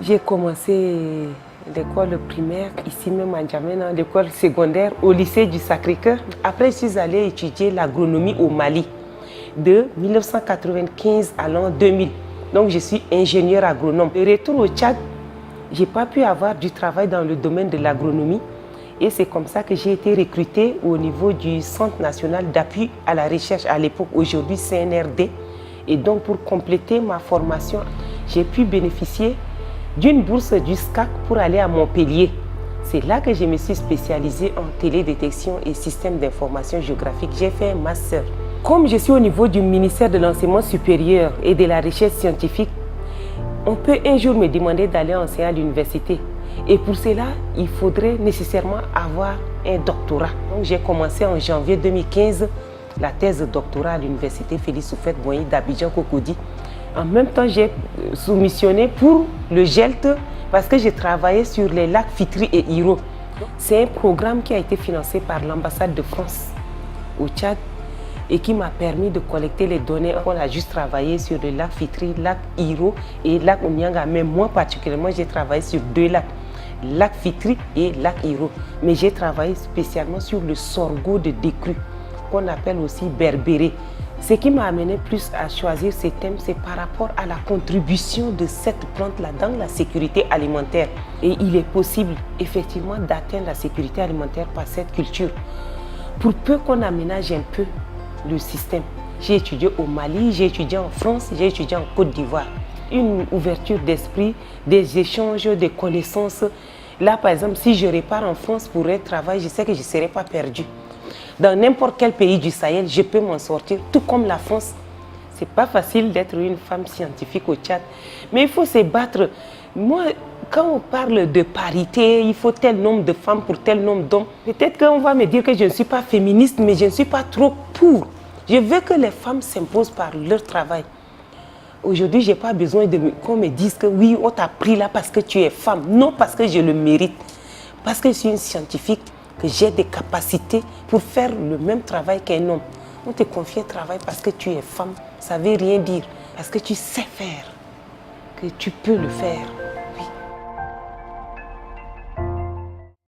J'ai commencé l'école primaire ici même à N'Djamena, l'école secondaire au lycée du Sacré-Cœur. Après, je suis allée étudier l'agronomie au Mali de 1995 à l'an 2000. Donc, je suis ingénieur agronome. De retour au Tchad, je n'ai pas pu avoir du travail dans le domaine de l'agronomie. Et c'est comme ça que j'ai été recrutée au niveau du Centre national d'appui à la recherche à l'époque, aujourd'hui CNRD. Et donc, pour compléter ma formation, j'ai pu bénéficier d'une bourse du SCAC pour aller à Montpellier. C'est là que je me suis spécialisée en télédétection et système d'information géographique. J'ai fait un master. Comme je suis au niveau du ministère de l'Enseignement supérieur et de la recherche scientifique, on peut un jour me demander d'aller enseigner à l'université. Et pour cela, il faudrait nécessairement avoir un doctorat. Donc j'ai commencé en janvier 2015 la thèse de doctorat à l'université Félix Houphouët-Boigny d'Abidjan-Cocody. En même temps, j'ai soumissionné pour le GELT parce que j'ai travaillé sur les lacs Fitri et Hiro. C'est un programme qui a été financé par l'ambassade de France au Tchad et qui m'a permis de collecter les données. On a juste travaillé sur le lac Fitri, lac Hiro et lac Onyanga. Mais moi particulièrement, j'ai travaillé sur deux lacs, lac Fitri et lac Hiro. Mais j'ai travaillé spécialement sur le sorgho de décrue, qu'on appelle aussi berbéré. Ce qui m'a amené plus à choisir ces thèmes, c'est par rapport à la contribution de cette plante-là dans la sécurité alimentaire. Et il est possible effectivement d'atteindre la sécurité alimentaire par cette culture. Pour peu qu'on aménage un peu le système. J'ai étudié au Mali, j'ai étudié en France, j'ai étudié en Côte d'Ivoire. Une ouverture d'esprit, des échanges, des connaissances. Là, par exemple, si je repars en France pour un travail, je sais que je ne serai pas perdue. Dans n'importe quel pays du Sahel, je peux m'en sortir, tout comme la France. Ce n'est pas facile d'être une femme scientifique au Tchad, mais il faut se battre. Moi, quand on parle de parité, il faut tel nombre de femmes pour tel nombre d'hommes. Peut-être qu'on va me dire que je ne suis pas féministe, mais je ne suis pas trop pour. Je veux que les femmes s'imposent par leur travail. Aujourd'hui, je n'ai pas besoin qu'on me dise que oui, on t'a pris là parce que tu es femme. Non, parce que je le mérite. Parce que je suis une scientifique, que j'ai des capacités pour faire le même travail qu'un homme. On te confie un travail parce que tu es femme, ça ne veut rien dire. Parce que tu sais faire, que tu peux le faire.